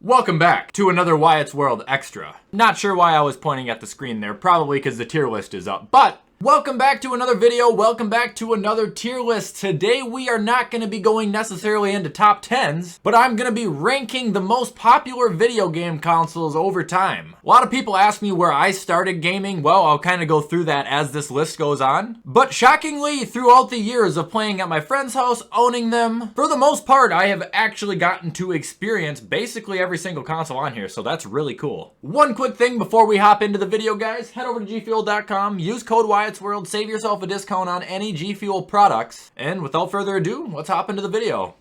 Welcome back to another WyattzWorld Extra. Not sure why I was pointing at the screen there, probably because the tier list is up, but welcome back to another video, welcome back to another tier list. Today we are not going to be going necessarily into top 10s, but I'm going to be ranking the most popular video game consoles over time. A lot of people ask me where I started gaming. Well, I'll kind of go through that as this list goes on. But shockingly, throughout the years of playing at my friend's house, owning them, for the most part, I have actually gotten to experience basically every single console on here, so that's really cool. One quick thing before we hop into the video, guys, head over to gfuel.com, use code WyattzWorld, save yourself a discount on any G Fuel products. And without further ado, let's hop into the video.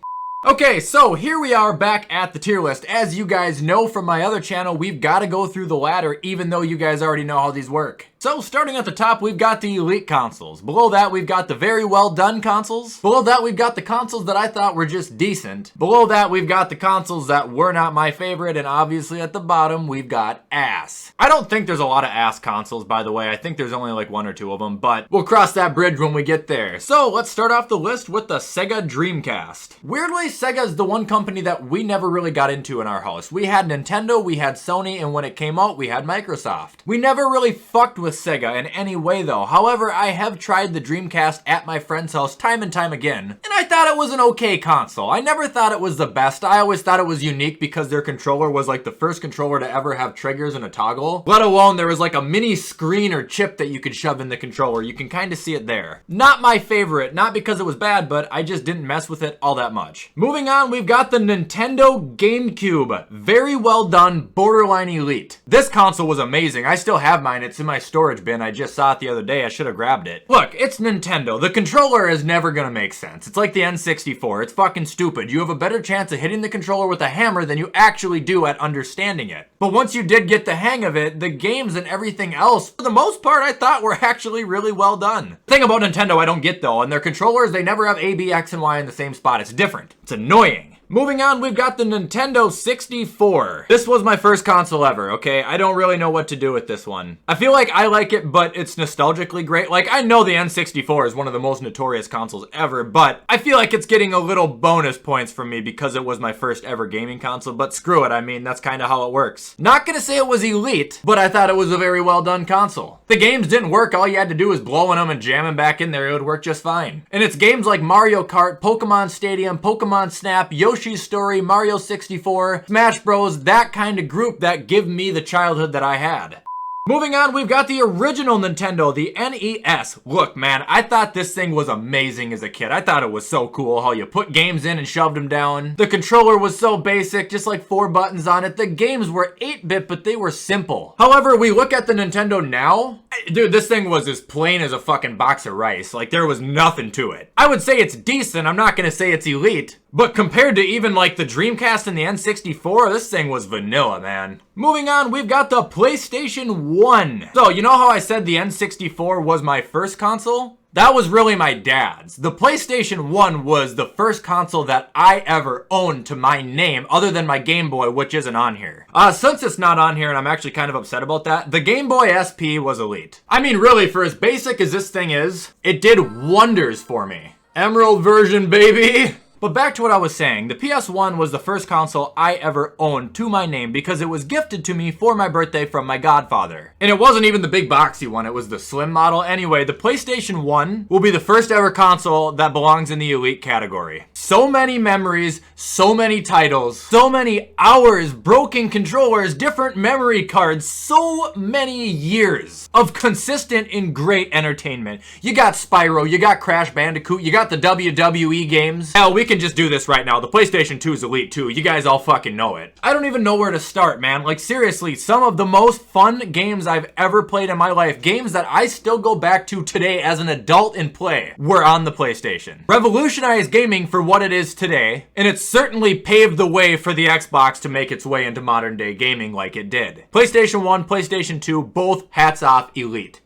Okay, so here we are back at the tier list. As you guys know from my other channel, we've got to go through the ladder even though you guys already know how these work. So starting at the top, we've got the elite consoles. Below that, we've got the very well done consoles. Below that, we've got the consoles that I thought were just decent. Below that, we've got the consoles that were not my favorite. And obviously at the bottom, we've got ass. I don't think there's a lot of ass consoles, by the way. I think there's only like one or two of them, but we'll cross that bridge when we get there. So let's start off the list with the Sega Dreamcast. Weirdly, Sega is the one company that we never really got into in our house. We had Nintendo, we had Sony, and when it came out, we had Microsoft. We never really fucked with Sega in any way though. However, I have tried the Dreamcast at my friend's house time and time again, and I thought it was an okay console. I never thought it was the best. I always thought it was unique because their controller was like the first controller to ever have triggers and a toggle, let alone there was like a mini screen or chip that you could shove in the controller. You can kind of see it there. Not my favorite, not because it was bad, but I just didn't mess with it all that much. Moving on, we've got the Nintendo GameCube. Very well done, borderline elite. This console was amazing. I still have mine. It's in my storage bin. I just saw it the other day. I should have grabbed it. Look, it's Nintendo. The controller is never gonna make sense. It's like the N64. It's fucking stupid. You have a better chance of hitting the controller with a hammer than you actually do at understanding it. But once you did get the hang of it, the games and everything else, for the most part, I thought were actually really well done. The thing about Nintendo I don't get though, and their controllers, they never have A, B, X, and Y in the same spot. It's different. It's annoying. Moving on, we've got the Nintendo 64. This was my first console ever, okay? I don't really know what to do with this one. I feel like I like it, but it's nostalgically great. Like, I know the N64 is one of the most notorious consoles ever, but I feel like it's getting a little bonus points from me because it was my first ever gaming console, but screw it. I mean, that's kind of how it works. Not gonna say it was elite, but I thought it was a very well done console. The games didn't work. All you had to do was blowing them and jamming back in there. It would work just fine. And it's games like Mario Kart, Pokemon Stadium, Pokemon Snap, Yoshi's Story, Mario 64, Smash Bros, that kind of group that give me the childhood that I had. Moving on, we've got the original Nintendo, the NES. Look, man, I thought this thing was amazing as a kid. I thought it was so cool how you put games in and shoved them down. The controller was so basic, just like 4 buttons on it. The games were 8-bit, but they were simple. However, we look at the Nintendo now, dude, this thing was as plain as a fucking box of rice. Like, there was nothing to it. I would say it's decent. I'm not gonna say it's elite. But compared to even like the Dreamcast and the N64, this thing was vanilla, man. Moving on, we've got the PlayStation 1. So, you know how I said the N64 was my first console? That was really my dad's. The PlayStation 1 was the first console that I ever owned to my name, other than my Game Boy, which isn't on here. Since it's not on here, and I'm actually kind of upset about that, the Game Boy SP was elite. I mean, really, for as basic as this thing is, it did wonders for me. Emerald version, baby! But back to what I was saying, the PS1 was the first console I ever owned to my name because it was gifted to me for my birthday from my godfather. And it wasn't even the big boxy one, it was the slim model. Anyway, the PlayStation 1 will be the first ever console that belongs in the elite category. So many memories, so many titles, so many hours, broken controllers, different memory cards, so many years of consistent and great entertainment. You got Spyro, you got Crash Bandicoot, you got the WWE games. Hell, we can just do this right now. The PlayStation 2 is elite too. You guys all fucking know it. I don't even know where to start, man. Like, seriously, some of the most fun games I've ever played in my life, games that I still go back to today as an adult and play, were on the PlayStation. Revolutionized gaming for what it is today, and it certainly paved the way for the Xbox to make its way into modern day gaming like it did. PlayStation 1, PlayStation 2, both hats off, elite.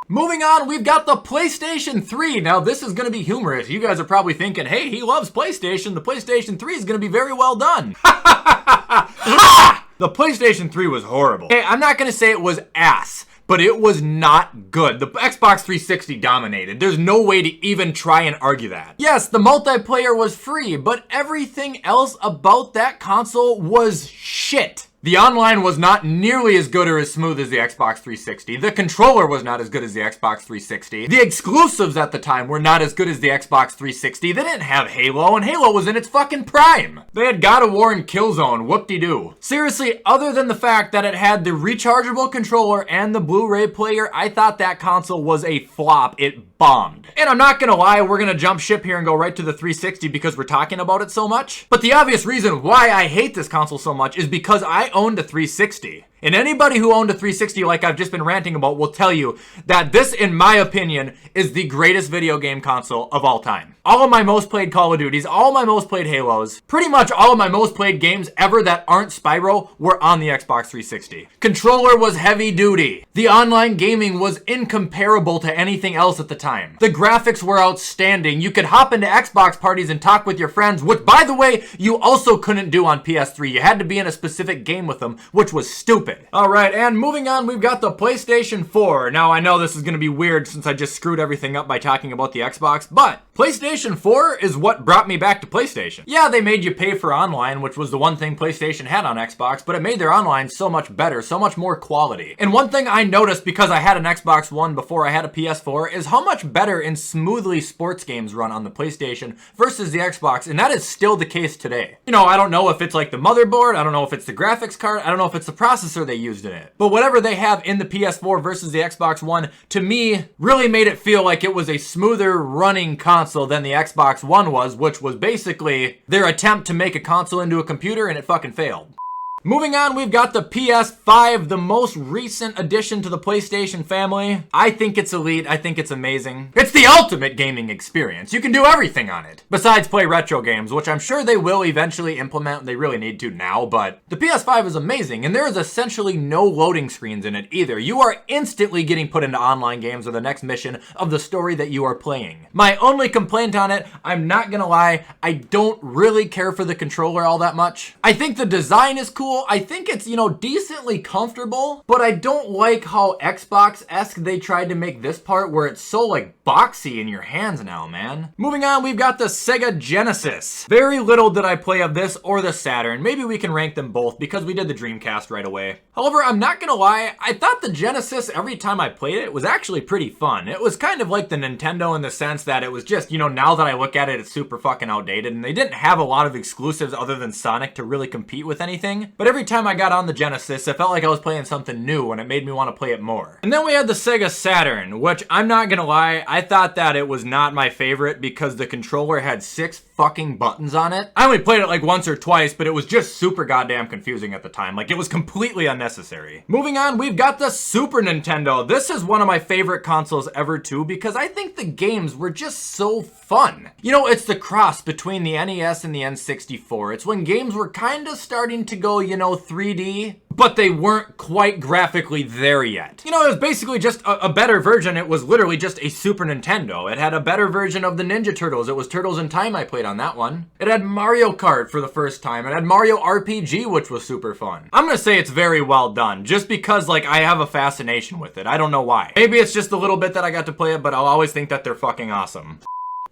Moving on, we've got the PlayStation 3. Now, this is going to be humorous. You guys are probably thinking, hey, he loves PlayStation. The PlayStation 3 is going to be very well done. The PlayStation 3 was horrible. Hey, I'm not going to say it was ass, but it was not good. The Xbox 360 dominated. There's no way to even try and argue that. Yes, the multiplayer was free, but everything else about that console was shit. shit. The online was not nearly as good or as smooth as the Xbox 360. The controller was not as good as the Xbox 360. The exclusives at the time were not as good as the Xbox 360. They didn't have Halo, and Halo was in its fucking prime. They had God of War and Killzone, whoop-de-doo. Seriously, other than the fact that it had the rechargeable controller and the Blu-ray player, I thought that console was a flop. It bombed. And I'm not gonna lie, we're gonna jump ship here and go right to the 360 because we're talking about it so much. But the obvious reason why I hate this console so much is because I owned a 360. And anybody who owned a 360, like I've just been ranting about, will tell you that this, in my opinion, is the greatest video game console of all time. All of my most played Call of Duties, all of my most played Halos, pretty much all of my most played games ever that aren't Spyro were on the Xbox 360. Controller was heavy duty. The online gaming was incomparable to anything else at the time. The graphics were outstanding. You could hop into Xbox parties and talk with your friends, which, by the way, you also couldn't do on PS3. You had to be in a specific game with them, which was stupid. Alright, and moving on, we've got the PlayStation 4. Now, I know this is going to be weird since I just screwed everything up by talking about the Xbox, but PlayStation 4 is what brought me back to PlayStation. Yeah, they made you pay for online, which was the one thing PlayStation had on Xbox, but it made their online so much better, so much more quality. And one thing I noticed because I had an Xbox One before I had a PS4 is how much better and smoothly sports games run on the PlayStation versus the Xbox, and that is still the case today. You know, I don't know if it's like the motherboard, I don't know if it's the graphics card, I don't know if it's the processor they used in it. But whatever they have in the PS4 versus the Xbox One, to me, really made it feel like it was a smoother running console than the Xbox One was, which was basically their attempt to make a console into a computer, and it fucking failed. Moving on, we've got the PS5, the most recent addition to the PlayStation family. I think it's elite. I think it's amazing. It's the ultimate gaming experience. You can do everything on it, besides play retro games, which I'm sure they will eventually implement. They really need to now, but the PS5 is amazing, and there is essentially no loading screens in it either. You are instantly getting put into online games or the next mission of the story that you are playing. My only complaint on it, I'm not gonna lie, I don't really care for the controller all that much. I think the design is cool. I think it's, you know, decently comfortable, but I don't like how Xbox-esque they tried to make this part where it's so, like, boxy in your hands now, man. Moving on, we've got the Sega Genesis. Very little did I play of this or the Saturn. Maybe we can rank them both because we did the Dreamcast right away. However, I'm not gonna lie, I thought the Genesis, every time I played it, was actually pretty fun. It was kind of like the Nintendo in the sense that it was just, you know, now that I look at it, it's super fucking outdated, and they didn't have a lot of exclusives other than Sonic to really compete with anything. But every time I got on the Genesis, it felt like I was playing something new, and it made me want to play it more. And then we had the Sega Saturn, which I'm not gonna lie, I thought that it was not my favorite because the controller had 6 fucking buttons on it. I only played it like once or twice, but it was just super goddamn confusing at the time. Like, it was completely unnecessary. Moving on, we've got the Super Nintendo. This is one of my favorite consoles ever too, because I think the games were just so fun. You know, it's the cross between the NES and the N64. It's when games were kind of starting to go, you know, 3D, but they weren't quite graphically there yet. You know, it was basically just a better version. It was literally just a Super Nintendo. It had a better version of the Ninja Turtles. It was Turtles in Time I played on that one. It had Mario Kart for the first time. It had Mario RPG, which was super fun. I'm gonna say it's very well done, just because, like, I have a fascination with it. I don't know why. Maybe it's just a little bit that I got to play it, but I'll always think that they're fucking awesome.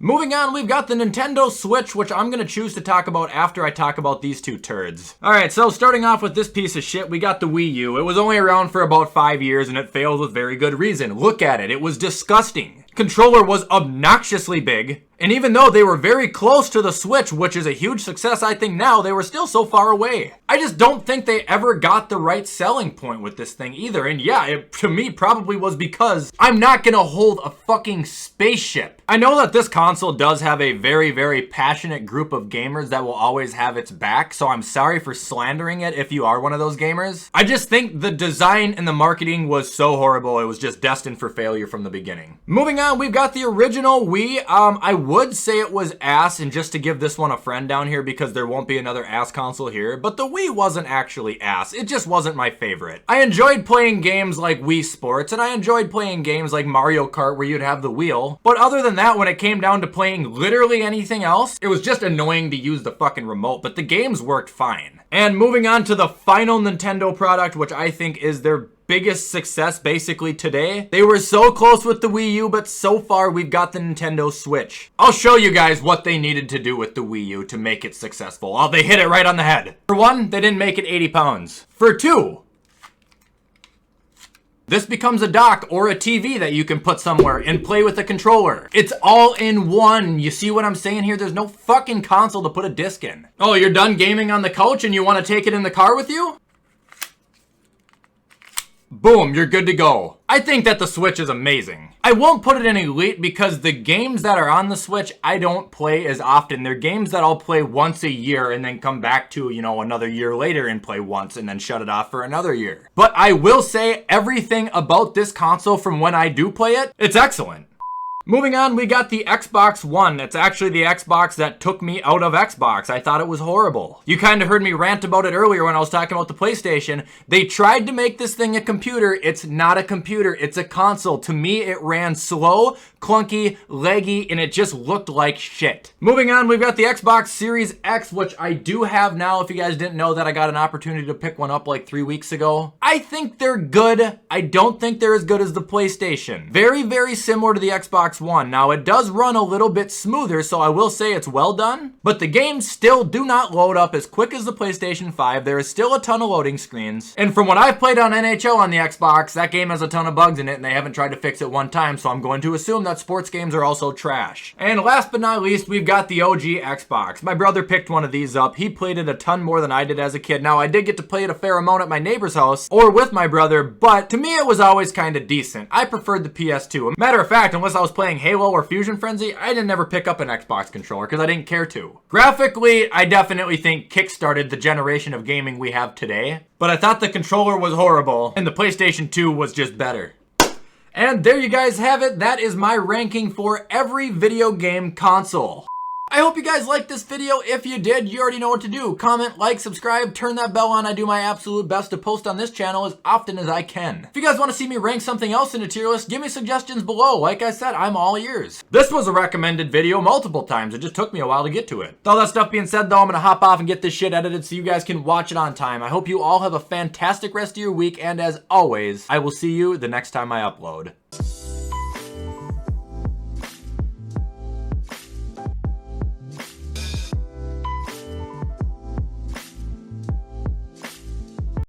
Moving on, we've got the Nintendo Switch, which I'm gonna choose to talk about after I talk about these two turds. Alright, so starting off with this piece of shit, we got the Wii U. It was only around for about 5 years, and it failed with very good reason. Look at it, it was disgusting. Controller was obnoxiously big, and even though they were very close to the Switch, which is a huge success I think now, they were still so far away. I just don't think they ever got the right selling point with this thing either, and yeah, it to me probably was because I'm not gonna hold a fucking spaceship. I know that this console does have a very, very passionate group of gamers that will always have its back, so I'm sorry for slandering it if you are one of those gamers. I just think the design and the marketing was so horrible, it was just destined for failure from the beginning. Moving on, we've got the original Wii. I would say it was ass, and just to give this one a friend down here because there won't be another ass console here, but the Wii wasn't actually ass. It just wasn't my favorite. I enjoyed playing games like Wii Sports, and I enjoyed playing games like Mario Kart where you'd have the wheel, but other than that, when it came down to playing literally anything else, it was just annoying to use the fucking remote, but the games worked fine. And moving on to the final Nintendo product, which I think is their biggest success basically today. They were so close with the Wii U, but so far we've got the Nintendo Switch. I'll show you guys what they needed to do with the Wii U to make it successful. Oh, they hit it right on the head. For one, they didn't make it 80 pounds. For two, this becomes a dock or a TV that you can put somewhere and play with a controller. It's all in one. You see what I'm saying here? There's no fucking console to put a disc in. Oh, you're done gaming on the couch and you want to take it in the car with you? Boom, you're good to go. I think that the Switch is amazing. I won't put it in Elite because the games that are on the Switch, I don't play as often. They're games that I'll play once a year and then come back to, you know, another year later and play once and then shut it off for another year. But I will say everything about this console from when I do play it, it's excellent. Moving on, we got the Xbox One. It's actually the Xbox that took me out of Xbox. I thought it was horrible. You kind of heard me rant about it earlier when I was talking about the PlayStation. They tried to make this thing a computer. It's not a computer. It's a console. To me, it ran slow, clunky, laggy, and it just looked like shit. Moving on, we've got the Xbox Series X, which I do have now. If you guys didn't know that, I got an opportunity to pick one up like 3 weeks ago. I think they're good. I don't think they're as good as the PlayStation. Very, very similar to the Xbox One. Now, it does run a little bit smoother, so I will say it's well done, but the games still do not load up as quick as the PlayStation 5. There is still a ton of loading screens, and from what I've played on NHL on the Xbox, that game has a ton of bugs in it, and they haven't tried to fix it one time, so I'm going to assume that sports games are also trash. And last but not least, we've got the OG Xbox. My brother picked one of these up. He played it a ton more than I did as a kid. Now, I did get to play it a fair amount at my neighbor's house, or with my brother, but to me, it was always kind of decent. I preferred the PS2. Matter of fact, unless I was playing Halo or Fusion Frenzy, I didn't ever pick up an Xbox controller because I didn't care to. Graphically, I definitely think kickstarted the generation of gaming we have today, but I thought the controller was horrible and the PlayStation 2 was just better. And there you guys have it. That is my ranking for every video game console. I hope you guys liked this video. If you did, you already know what to do. Comment, like, subscribe, turn that bell on. I do my absolute best to post on this channel as often as I can. If you guys want to see me rank something else in a tier list, give me suggestions below. Like I said, I'm all ears. This was a recommended video multiple times. It just took me a while to get to it. With all that stuff being said, though, I'm going to hop off and get this shit edited so you guys can watch it on time. I hope you all have a fantastic rest of your week, and as always, I will see you the next time I upload.